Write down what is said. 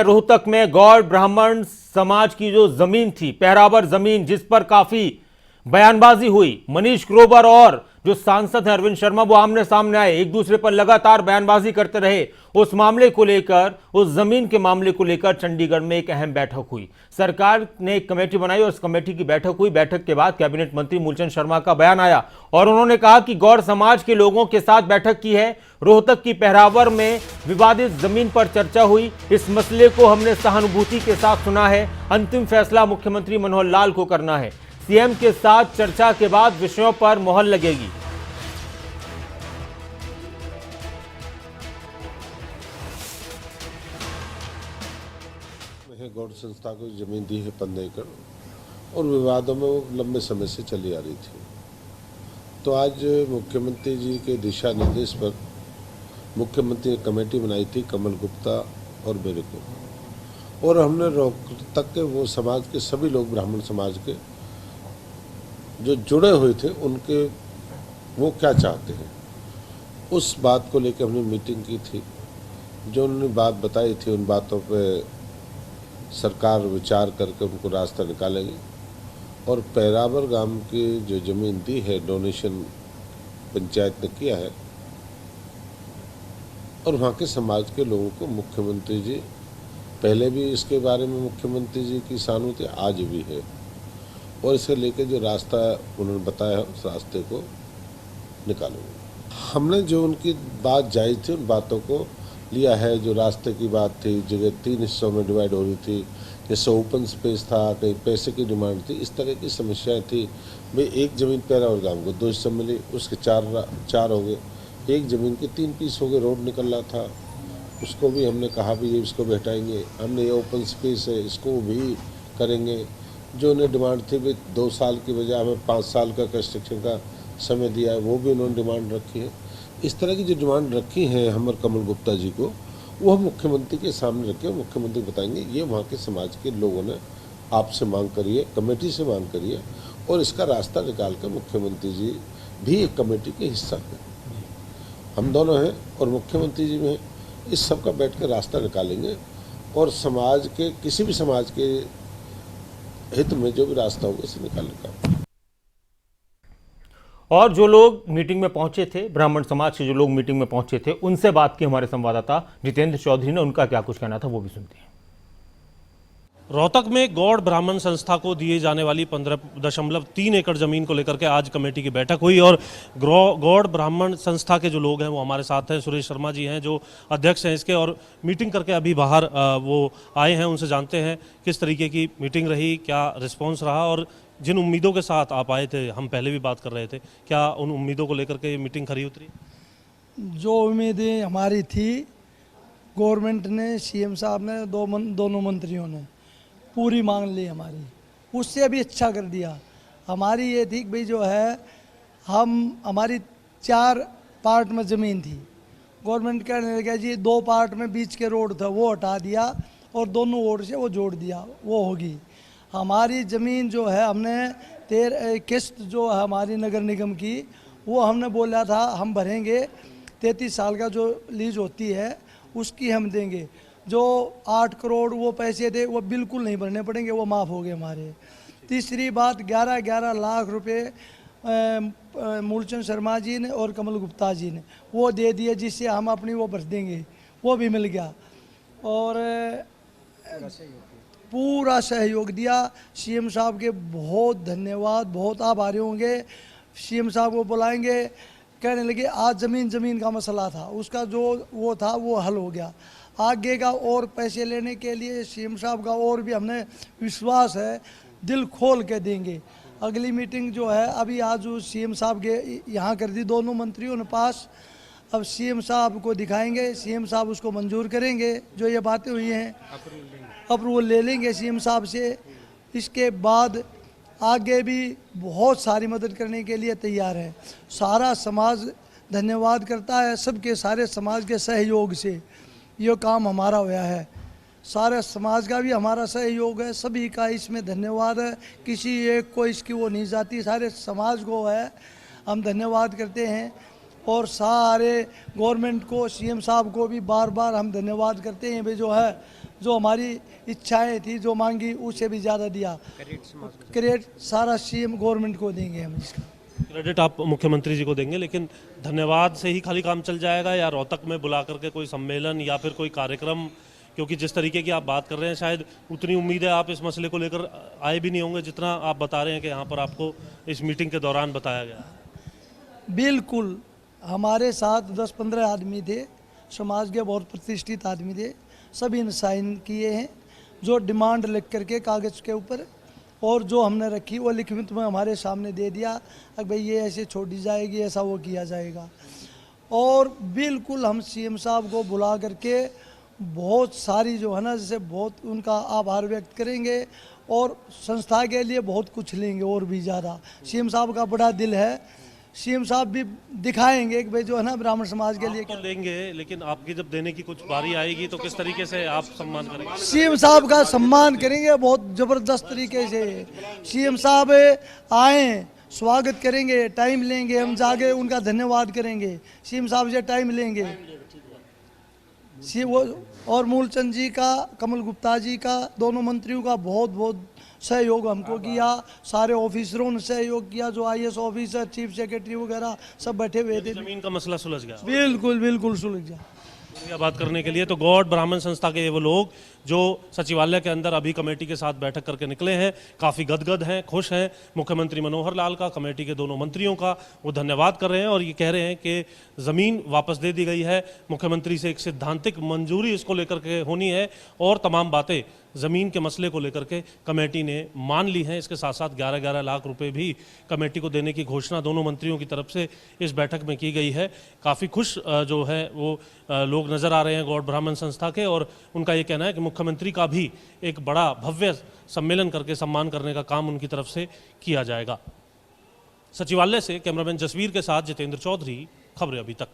रोहतक में गौड़ ब्राह्मण समाज की जो जमीन थी, पहरावर जमीन, जिस पर काफी बयानबाजी हुई, मनीष ग्रोवर और जो सांसद है अरविंद शर्मा, वो आमने सामने आए, एक दूसरे पर लगातार बयानबाजी करते रहे। उस मामले को लेकर, उस जमीन के मामले को लेकर चंडीगढ़ में एक अहम बैठक हुई। सरकार ने एक कमेटी बनाई और उस कमेटी की बैठक हुई। बैठक के बाद कैबिनेट मंत्री मूलचंद शर्मा का बयान आया और उन्होंने कहा कि गौड़ समाज के लोगों के साथ बैठक की है। रोहतक की पहरावर में विवादित जमीन पर चर्चा हुई। इस मसले को हमने सहानुभूति के साथ सुना है। अंतिम फैसला मुख्यमंत्री मनोहर लाल को करना है। सीएम के साथ चर्चा के बाद विषयों पर मोहर लगेगी। गौड़ संस्था को जमीन दी है 15 एकड़ और विवादों में वो लंबे समय से चली आ रही थी। तो आज मुख्यमंत्री जी के दिशा निर्देश पर मुख्यमंत्री ने कमेटी बनाई थी, कमल गुप्ता और मेरे को, और हमने रोहतक के वो समाज के सभी लोग, ब्राह्मण समाज के जो जुड़े हुए थे, उनके वो क्या चाहते हैं उस बात को लेकर हमने मीटिंग की थी। जो उन्होंने बात बताई थी, उन बातों पे सरकार विचार करके उनको रास्ता निकालेगी। और पहरावर गांव की जो ज़मीन दी है, डोनेशन पंचायत ने किया है, और वहाँ के समाज के लोगों को मुख्यमंत्री जी, पहले भी इसके बारे में मुख्यमंत्री जी की सहानुभूति आज भी है, और इसे लेकर जो रास्ता उन्होंने बताया है उस रास्ते को निकालेंगे। हमने जो उनकी बात जायज़ थी उन बातों को लिया है। जो रास्ते की बात थी, जगह 3 हिस्सों में डिवाइड हो रही थी, जैसे ओपन स्पेस था, कहीं पैसे की डिमांड थी, इस तरह की समस्याएं थी। भाई एक ज़मीन पहरावर गांव को 2 हिस्से मिली, उसके चार हो गए, एक ज़मीन के 3 पीस हो गए, रोड निकल रहा था, उसको भी हमने कहा भी ये इसको भी हटाएंगे। हमने ये ओपन स्पेस है, इसको भी करेंगे। जो उन्हें डिमांड थी भी 2 साल की बजाय हमें 5 साल का कंस्ट्रक्शन का समय दिया है, वो भी उन्होंने डिमांड रखी है। इस तरह की जो डिमांड रखी है हमारे कमल गुप्ता जी को, वो हम मुख्यमंत्री के सामने रखे, मुख्यमंत्री बताएंगे ये वहाँ के समाज के लोगों ने आपसे मांग करी है, कमेटी से मांग करी है, और इसका रास्ता निकाल कर मुख्यमंत्री जी भी एक कमेटी के हिस्सा हैं। हम दोनों हैं और मुख्यमंत्री जी में इस सब का बैठ कर रास्ता निकालेंगे, और समाज के, किसी भी समाज के हित में जो भी रास्ता होगा इसे निकालेगा। और जो लोग मीटिंग में पहुंचे थे, ब्राह्मण समाज के जो लोग मीटिंग में पहुंचे थे, उनसे बात की हमारे संवाददाता जितेंद्र चौधरी ने। उनका क्या कुछ कहना था वो भी सुनते हैं। रोहतक में गौड़ ब्राह्मण संस्था को दिए जाने वाली 15.3 एकड़ जमीन को लेकर के आज कमेटी की बैठक हुई, और गौड़ ब्राह्मण संस्था के जो लोग हैं वो हमारे साथ हैं। सुरेश शर्मा जी हैं जो अध्यक्ष हैं इसके, और मीटिंग करके अभी बाहर वो आए हैं। उनसे जानते हैं किस तरीके की मीटिंग रही, क्या रिस्पॉन्स रहा, और जिन उम्मीदों के साथ आप आए थे, हम पहले भी बात कर रहे थे, क्या उन उम्मीदों को लेकर के ये मीटिंग खरी उतरी? जो उम्मीदें हमारी थी, गवर्नमेंट ने, सीएम साहब ने, दोनों मंत्रियों ने पूरी मांग ली हमारी, उससे भी अच्छा कर दिया। हमारी ये थी कि भाई जो है, हमारी 4 पार्ट में ज़मीन थी, गवर्नमेंट कहने लगा जी 2 पार्ट में बीच के रोड था वो हटा दिया और दोनों रोड से वो जोड़ दिया, वो होगी। हमारी ज़मीन जो है, हमने 13 किस्त जो है हमारी नगर निगम की, वो हमने बोला था हम भरेंगे, 33 साल का जो लीज होती है उसकी हम देंगे। जो 8 करोड़ वो पैसे थे वो बिल्कुल नहीं भरने पड़ेंगे, वो माफ़ हो गए हमारे। तीसरी बात, 11 लाख रुपए मूलचंद शर्मा जी ने और कमल गुप्ता जी ने वो दे दिए, जिससे हम अपनी वो भर देंगे, वो भी मिल गया। और पूरा सहयोग दिया। सीएम साहब के बहुत धन्यवाद, बहुत आभारी होंगे। सीएम साहब को बुलाएंगे, कहने लगे आज ज़मीन का मसला था, उसका जो वो था वो हल हो गया। आगे का और पैसे लेने के लिए सीएम साहब का और भी हमने विश्वास है, दिल खोल के देंगे। अगली मीटिंग जो है अभी आज सीएम साहब के यहाँ कर दी, दोनों मंत्रियों ने पास। अब सीएम साहब को दिखाएंगे, सीएम साहब उसको मंजूर करेंगे, जो ये बातें हुई हैं अप्रूवल ले लेंगे सीएम साहब से। इसके बाद आगे भी बहुत सारी मदद करने के लिए तैयार है। सारा समाज धन्यवाद करता है, सबके सारे समाज के सहयोग से ये काम हमारा हुआ है। सारे समाज का भी हमारा सहयोग है, सभी का इसमें धन्यवाद है। किसी एक को इसकी वो नहीं जाती, सारे समाज को है, हम धन्यवाद करते हैं। और सारे गवर्नमेंट को, सीएम साहब को भी बार बार हम धन्यवाद करते हैं। भाई जो है जो हमारी इच्छाएं थी, जो मांगी, उससे भी ज़्यादा दिया। क्रेडिट सारा सीएम गवर्नमेंट को देंगे हम इसका। क्रेडिट आप मुख्यमंत्री जी को देंगे, लेकिन धन्यवाद से ही खाली काम चल जाएगा या रोहतक में बुला करके कोई सम्मेलन या फिर कोई कार्यक्रम, क्योंकि जिस तरीके की आप बात कर रहे हैं शायद उतनी उम्मीदें आप इस मसले को लेकर आए भी नहीं होंगे जितना आप बता रहे हैं कि यहाँ पर आपको इस मीटिंग के दौरान बताया गया। बिल्कुल, हमारे साथ 10-15 आदमी थे, समाज के बहुत प्रतिष्ठित आदमी थे, सभी ने साइन किए हैं जो डिमांड लिख करके कागज़ के ऊपर, और जो हमने रखी वो लिखित में हमारे सामने दे दिया कि भाई ये ऐसे छोड़ी जाएगी, ऐसा वो किया जाएगा। और बिल्कुल हम सीएम साहब को बुला करके बहुत सारी जो है ना, जैसे बहुत उनका आभार व्यक्त करेंगे और संस्था के लिए बहुत कुछ लेंगे और भी ज़्यादा। सीएम साहब का बड़ा दिल है, सीएम साहब भी दिखाएंगे कि भाई जो है ना ब्राह्मण समाज के लिए तो लेंगे, लेकिन आपकी जब देने की कुछ बारी आएगी तो किस तरीके से आप सम्मान करेंगे? सीएम साहब का सम्मान करेंगे बहुत ज़बरदस्त तरीके से। सीएम साहब आए, स्वागत करेंगे, टाइम लेंगे, हम जाके उनका धन्यवाद करेंगे। सीएम साहब से टाइम लेंगे। वो और मूलचंद जी का, कमल गुप्ता जी का, दोनों मंत्रियों का बहुत बहुत सहयोग हमको किया, सारे ऑफिसरों ने सहयोग किया, जो आईएएस ऑफिसर, चीफ सेक्रेटरी वगैरह सब बैठे हुए थे। जमीन का मसला सुलझ गया? बिल्कुल बिल्कुल सुलझ गया। शुक्रिया बात करने के लिए। तो गौड़ ब्राह्मण संस्था के ये वो लोग जो सचिवालय के अंदर अभी कमेटी के साथ बैठक करके निकले हैं, काफ़ी गदगद हैं, खुश हैं। मुख्यमंत्री मनोहर लाल का, कमेटी के दोनों मंत्रियों का वो धन्यवाद कर रहे हैं और ये कह रहे हैं कि ज़मीन वापस दे दी गई है। मुख्यमंत्री से एक सैद्धांतिक मंजूरी इसको लेकर के होनी है और तमाम बातें ज़मीन के मसले को लेकर के कमेटी ने मान ली हैं। इसके साथ साथ 11-11 लाख रुपए भी कमेटी को देने की घोषणा दोनों मंत्रियों की तरफ से इस बैठक में की गई है। काफ़ी खुश जो है वो लोग नज़र आ रहे हैं गौड़ ब्राह्मण संस्था के, और उनका ये कहना है कि मुख्यमंत्री का भी एक बड़ा भव्य सम्मेलन करके सम्मान करने का काम उनकी तरफ से किया जाएगा। सचिवालय से कैमरामैन जसवीर के साथ जितेंद्र चौधरी, खबरें अभी तक।